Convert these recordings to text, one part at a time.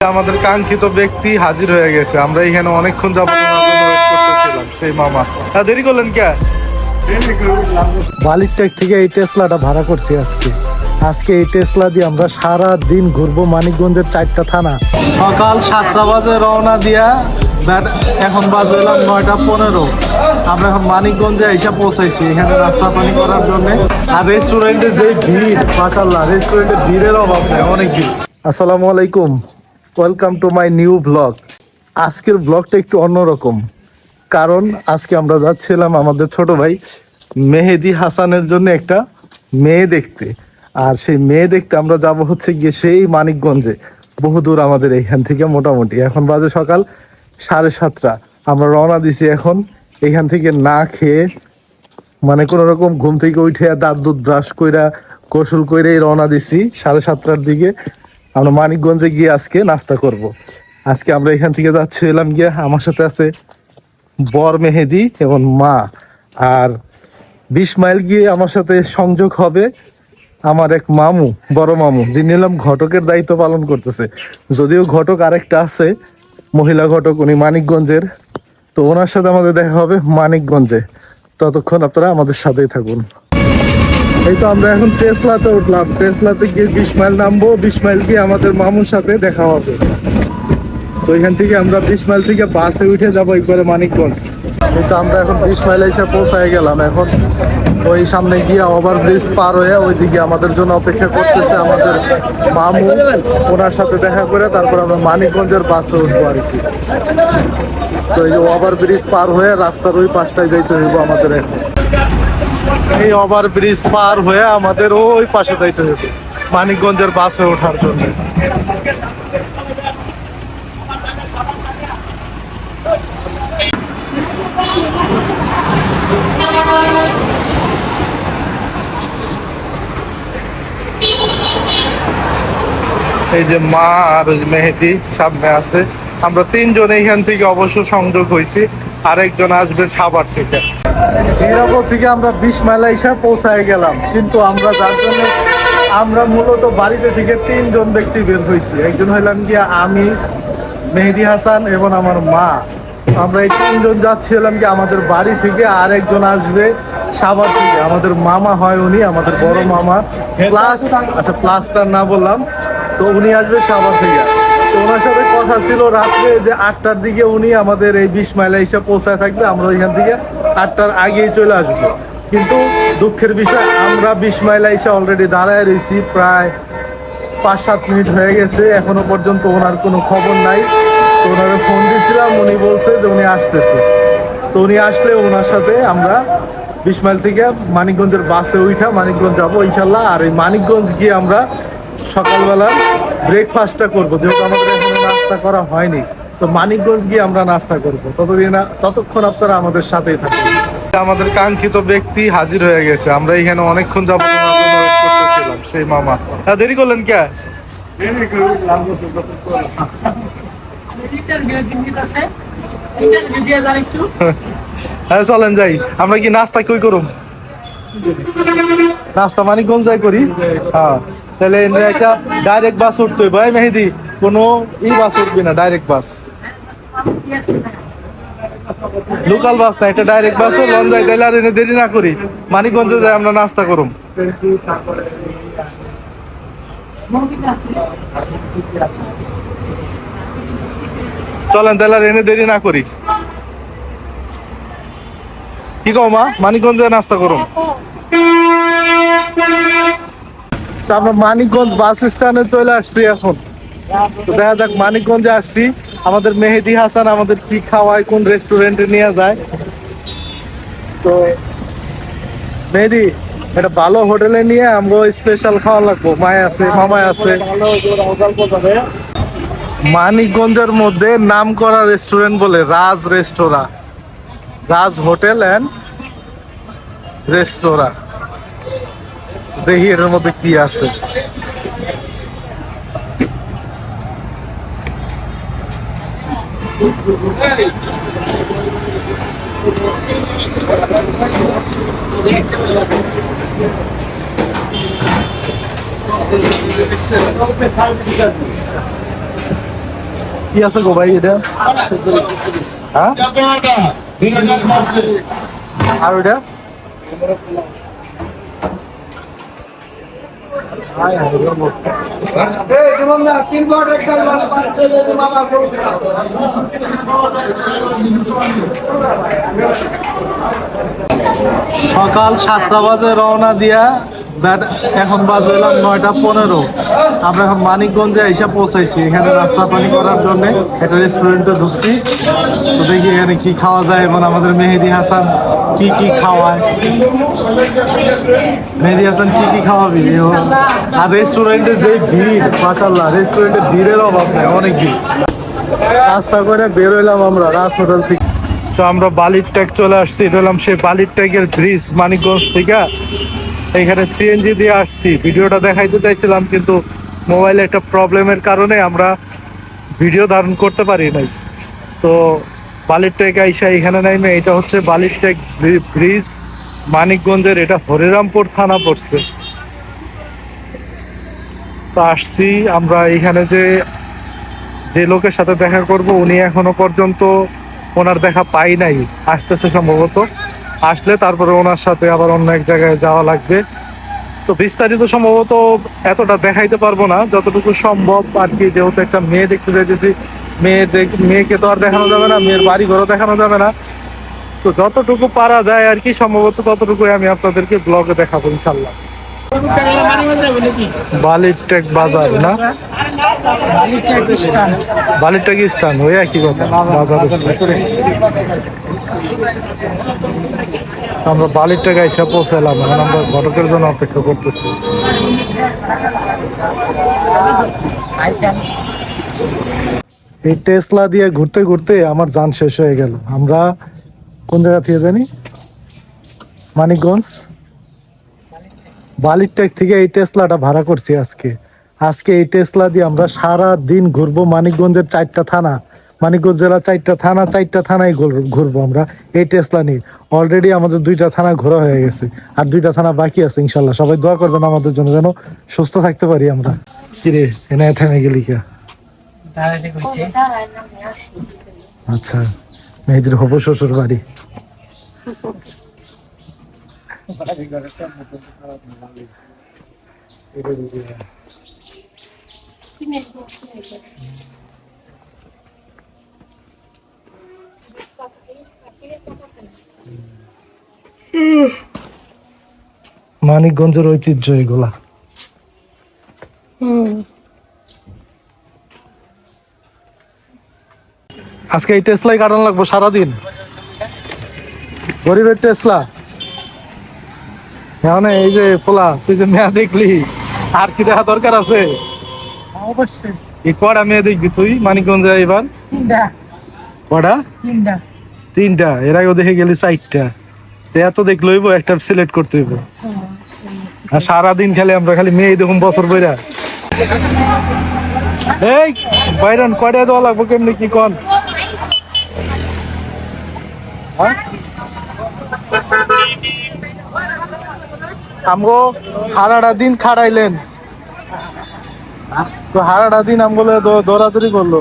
আমাদের কাঙ্ক্ষিত ব্যক্তি হাজির হয়ে গেছে। আমরা এখানে অনেকক্ষণ যাবত ওয়েট করতেছিলাম। সেই মামা দেরি করলেন কে? বালিরটেক থেকে এই টেসলাটা ভাড়া করছি আজকে এই টেসলা দিয়ে আমরা সারা দিন ঘুরবো মানিকগঞ্জের 4টা থানা। সকাল 7টা বাজে রওনা দিয়া এখন বাজে 9:15। আমরা এখন মানিকগঞ্জে এসে পৌঁছাইছি এখানে নাস্তা পানি করার জন্য। আর রেস্টুরেন্টে যে ভিড়, মাশাআল্লাহ, রেস্টুরেন্টে ভিড়ের অভাব নেই, অনেক ভিড়। আসসালামু আলাইকুম, welcome to my new blog. আজকের ব্লগটা একটু অন্যরকম, কারণ আজকে আমরা যাচ্ছিলাম আমাদের ছোট ভাই মেহেদি হাসানের জন্য একটা মেয়ে দেখতে। আর সেই মেয়ে দেখতে আমরা যাব হচ্ছে গিয়ে সেই মানিকগঞ্জে, বহুদূর আমাদের এইখান থেকে। মোটামুটি এখন বাজে সকাল 7:30। আমরা রওনা দিছি এখন এইখান থেকে না খেয়ে, মানে কোনো রকম ঘুম থেকে উঠে দাঁত দুধ ব্রাশ কইরা গোসল কইরেই রওনা দিছি 7:30টার দিকে। আমরা মানিকগঞ্জে গিয়ে আজকে নাস্তা করব। আজকে আমরা এখান থেকে যাচ্ছিলাম গিয়ে, আমার সাথে আছে বর মেহেদি এবং মা। আর 20 মাইল গিয়ে আমার সাথে সংযোগ হবে আমার এক মামু, বড় মামু, যিনি নিলাম ঘটকের দায়িত্ব পালন করতেছে। যদিও ঘটক আরেকটা আছে, মহিলা ঘটক, উনি মানিকগঞ্জের। তো ওনার সাথে আমাদের দেখা হবে মানিকগঞ্জে। ততক্ষণ আপনারা আমাদের সাথেই থাকুন। এই তো আমরা এখন টেসলাতে উঠলাম। টেসলাতে গিয়ে 20 মাইল নামবো। 20 মাইল গিয়ে আমাদের মামুর সাথে দেখা হবে। তো এখান থেকে আমরা 20 মাইল থেকে বাসে উঠে যাবো একবারে মানিকগঞ্জ। এই তো আমরা এখন 20 মাইল এসে পৌঁছায় গেলাম। এখন ওই সামনে গিয়ে ওভারব্রিজ পার হয়ে ওইদিকে আমাদের জন্য অপেক্ষা করতেছে আমাদের মামু। ওনার সাথে দেখা করে তারপর আমরা মানিকগঞ্জের বাসে উঠবো আর কি। তো এই যে ওভারব্রিজ পার হয়ে রাস্তার ওই পাশটায় যাইতে হইব আমাদের। এখন এই ওভারব্রিজ পার হয়ে আমাদের ওই পাশে যাইতে হইব মানিকগঞ্জের বাসে ওঠার জন্য। এই যে মা আর মেহেদি সামনে আছে। আমরা 3 জন এইখান থেকে অবশ্য সংযোগ হয়েছি, আরেকজন আসবে সাভার থেকে। জিরাবো থেকে আমরা 20 মাইল এসে পৌঁছায় গেলাম। কিন্তু আমরা যার জন্য আমরা মূলত বাড়িতে থেকে 3 জন ব্যক্তি বের হয়েছি। একজন হইলাম গিয়া আমি, মেহেদি হাসান এবং আমার মা। আমরা এই 3 জন যাচ্ছিলাম কি আমাদের বাড়ি থেকে। আর একজন আসবে সাভার থেকে, আমাদের মামা হয় উনি, আমাদের বড় মামা। প্লাস, আচ্ছা প্লাসটার না বললাম, তো উনি আসবে সাভার থেকে। তো ওনার সাথে কথা ছিল রাত্রে যে 8টার দিকে উনি আমাদের এই 20 মাইলে এসে পৌঁছায় থাকবে। আমরা ওইখান থেকে 8টার আগেই চলে আসবো। কিন্তু দুঃখের বিষয়, আমরা 20 মাইলে এসে অলরেডি দাঁড়ায় রয়েছি, প্রায় 5-7 মিনিট হয়ে গেছে। এখনো পর্যন্ত ওনার কোনো খবর নাই। তো ওনারে ফোন দিয়েছিলাম, উনি বলছে যে উনি আসতেছে। তো উনি আসলে ওনার সাথে আমরা 20 মাইল থেকে মানিকগঞ্জের বাসে উঠা মানিকগঞ্জ যাবো ইনশাল্লাহ। আর এই মানিকগঞ্জ গিয়ে আমরা সকালবেলা ব্রেকফাস্টটা করবো, যেহেতু আমাদের এখনো নাস্তা করা হয়নি। তো মানিকগঞ্জ গিয়ে আমরা নাস্তা করবো। ততক্ষণ আপনারা আমাদের সাথেই থাকবেন। আমাদের কাঙ্ক্ষিত ব্যক্তি হাজির হয়ে গেছে। আমরা এখানে অনেকক্ষণ যাবত ওয়েট করতেছিলাম। সেই মামা দেরি করলেন কে? হ্যাঁ চলেন যাই। আমরা কি নাস্তা কই করুম? নাস্তা মানিকগঞ্জ যাই করি। হ্যাঁ, তাহলে একটা ডাইরেক্ট বাস উঠতে হবে। ভাই মেহেদি, কোনো বাস উঠবি না, ডাইরেক্ট বাস, লোকাল বাস না, একটা ডাইরেক্ট বাস লন যাই। তাহলে আর এনে দেরি না করি, মানিকগঞ্জে যাই আমরা নাস্তা করুম। চলেন তাহলে আর এনে দেরি না করি। কি কও মা? মানিকগঞ্জে নাস্তা করুম। আমরা মানিকগঞ্জ বাস স্ট্যান্ডে চলে আসছি এখন। তো দেখা যাক, মানিকগঞ্জে আসছি। আমাদের মেহেদি হাসান আমাদের কি খাওয়ায়, কোন রেস্টুরেন্টে নিয়ে যায়। তো মেহেদি, একটা ভালো হোটেলে নিয়ে আমরা স্পেশাল খাওয়া লাগবো। মায় আছে, মামায় আছে। মানিকগঞ্জের মধ্যে নাম করা রেস্টুরেন্ট বলে রাজ রেস্তোরাঁ, রাজ হোটেল অ্যান্ড রেস্তোরাঁ। দেখি এর মধ্যে কি আছে। কি আছে গো ভাই এটা? হ্যাঁ, আর ওইটা সকাল 7টা বাজে রওনা দিয়া এখন বাজে হলাম 9:15। আমরা এখন মানিকগঞ্জে এসে পৌঁছাইছি। এখানে নাস্তা পানি করার জন্য একটা রেস্টুরেন্টে ঢুকছি। তো দেখি এখানে কি খাওয়া যায় এবং আমাদের মেহেদি হাসান কি খাওয়ায়। মেহেদি হাসান কি খাওয়াবি? আর রেস্টুরেন্টে যে ভিড়, মাশাআল্লাহ, রেস্টুরেন্টে ভিড়ের অভাব নেই, অনেক ভিড়। নাস্তা করে বের হইলাম আমরা রাজ হোটেল থেকে। তো আমরা বালির ট্যাগ চলে আসছি। এটা হলাম সেই বালির ট্যাগের ব্রিজ মানিকগঞ্জ থেকে। এখানে সিএনজি দিয়ে আসছি। ভিডিওটা দেখাইতে চাইছিলাম কিন্তু মোবাইলে একটা প্রবলেমের কারণে আমরা ভিডিও ধারণ করতে পারি নাই। তো বালির ট্যাগ আইসা এখানে নাইমে, এটা হচ্ছে বালির ট্যাগ ব্রিজ মানিকগঞ্জের। এটা হরিরামপুর থানা পড়ছে। তো আসছি আমরা এখানে। যে লোকের সাথে দেখা করব উনি এখনো পর্যন্ত ওনার দেখা পাই নাই, আসতেছে সম্ভবত। আসলে তারপরে ওনার সাথে আবার অন্য এক জায়গায় যাওয়া লাগবে। তো বিস্তারিত সম্ভবত এতটা দেখাইতে পারবো না, যতটুকু সম্ভব আর কি। যেহেতু একটা মেয়ে দেখতে চাইতেছি, মেয়েকে তো আর দেখানো যাবে না, মেয়ের বাড়ি ঘরও দেখানো যাবে না। তো যতটুকু পারা যায় আর কি, সম্ভবত ততটুকুই আমি আপনাদেরকে ব্লগে দেখাবো ইনশাল্লাহ। বালির ট্যাগ বাজার না, বালির ট্যাগ স্থান ওই একই কথা, বাজার স্থান। আমরা বালির ট্যাগ এসে পৌঁছালাম। এখন আমরা ঘটকের জন্য অপেক্ষা করতেছি। এই টেসলা দিয়ে ঘুরতে ঘুরতে আমার যান শেষ হয়ে গেল। আমরা কোন জায়গা থেকে জানি, মানিকগঞ্জ বালির ট্যাগ থেকে এই টেসলাটা ভাড়া করছি আজকে এই টেসলা দিয়ে আমরা সারা দিন ঘুরবো মানিকগঞ্জের 4টা থানা, মানিকগঞ্জ জেলা 4টা থানা, 4টা থানায় ঘুরবো আমরা এই টেসলা নিয়ে। অলরেডি আমাদের 2টা থানা ঘোরা হয়ে গেছে, আর 2টা থানা বাকি আছে। ইনশাল্লাহ সবাই দোয়া করবেন আমাদের জন্য, যেন সুস্থ থাকতে পারি আমরা। কিরে এনে থেমে গেলি কে? আচ্ছা, মেহেদির হবু শ্বশুর বাড়ি। মানিকগঞ্জের ঐতিহ্য এগুলা। আজকে এই টেসলাই কাটানো লাগবো সারাদিন, গরিবের টেসলা। এখন এই যে পোলা, তুই যে মেয়া দেখলি, আর কি দেখা দরকার আছে? অবশ্যই এই কটা মেয়ে দেখবি তুই মানিকগঞ্জে এবার? কটা? 3টা। এর আগেও দেখে গেলি 4টা। এত দেখলে হইব, একটা সিলেক্ট করতে হইব। আর সারাদিন খালি আমরা খালি মেয়ে দেখুন বছর বইরা। এই বাইরন কয়টা দেওয়া লাগবো, কেমনি কি কন? আমগো হারাটা দিন খাড়াইলেন, তো হারাটা দিন আমগুলো দৌড়াদৌড়ি করলো।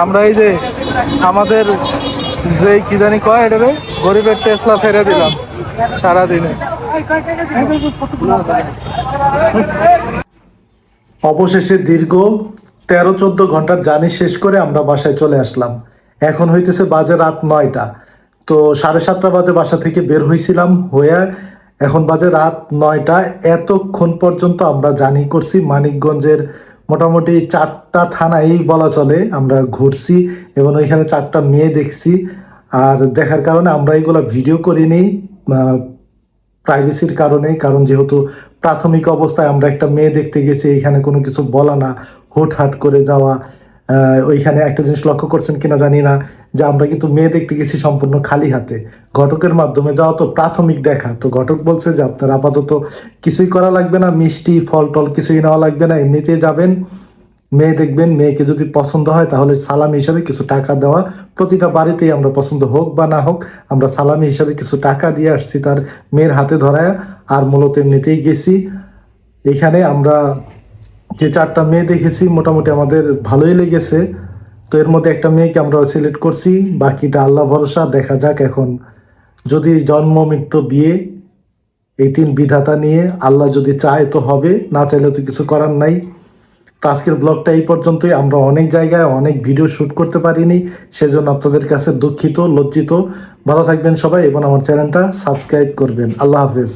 আমরা এই যে আমাদের যে কি জানি কয় এটা, গরিবের টেসলা ছেড়ে দিলাম সারাদিনে। অবশেষে দীর্ঘ 13-14 ঘন্টার জার্নি শেষ করে আমরা বাসায় চলে আসলাম। এখন হইতেছে বাজে রাত 9টা। তো 7:30 বাজে বাসা থেকে বের হয়েছিলাম হয়ে, এখন বাজে রাত 9টা। এতক্ষণ পর্যন্ত আমরা জার্নি করছি মানিকগঞ্জের মোটামুটি 4টা থানাই বলা চলে। আমরা ঘুরছি এবং ওইখানে 4টা মেয়ে দেখছি। আর দেখার কারণে আমরা এইগুলো ভিডিও করিনি প্রাইভেসির কারণে, কারণ যেহেতু প্রাথমিক অবস্থায় আমরা একটা মেয়ে দেখতে গেছি, এখানে কোনো কিছু বলা না, হুটহাট করে যাওয়া। ওইখানে একটা জিনিস লক্ষ্য করছেন কিনা জানি না, যে আমরা কিন্তু মেয়ে দেখতে গেছি সম্পূর্ণ খালি হাতে। ঘটকের মাধ্যমে যাওয়া তো প্রাথমিক দেখা। তো ঘটক বলছে যে আপনার আপাতত কিছুই করা লাগবে না, মিষ্টি ফল টল কিছুই নেওয়া লাগবে না, এমনিতেই যাবেন, মেয়ে দেখবেন, মেয়েকে যদি পছন্দ হয় তাহলে সালামি হিসাবে কিছু টাকা দেওয়া। প্রতিটা বাড়িতেই আমরা পছন্দ হোক বা না হোক, আমরা সালামি হিসাবে কিছু টাকা দিয়ে আসছি তার মেয়ের হাতে ধরায়। আর মূলত এমনিতেই গেছি। এখানে আমরা যে 4টা মেয়ে দেখেছি মোটামুটি আমাদের ভালোই লেগেছে। তো এর মধ্যে একটা মেয়েকে আমরা সিলেক্ট করছি, বাকিটা আল্লাহ ভরসা, দেখা যাক এখন। যদি জন্ম মৃত্যু বিয়ে এই 3 বিধাতা নিয়ে আল্লাহ যদি চায় তো হবে, না চাইলে তো কিছু করার নাই। তো আজকের ব্লগটা এই পর্যন্তই। আমরা অনেক জায়গায় অনেক ভিডিও শ্যুট করতে পারিনি, সেজন্য আপনাদের কাছে দুঃখিত, লজ্জিত। ভালো থাকবেন সবাই এবং আমার চ্যানেলটা সাবস্ক্রাইব করবেন। আল্লাহ হাফেজ।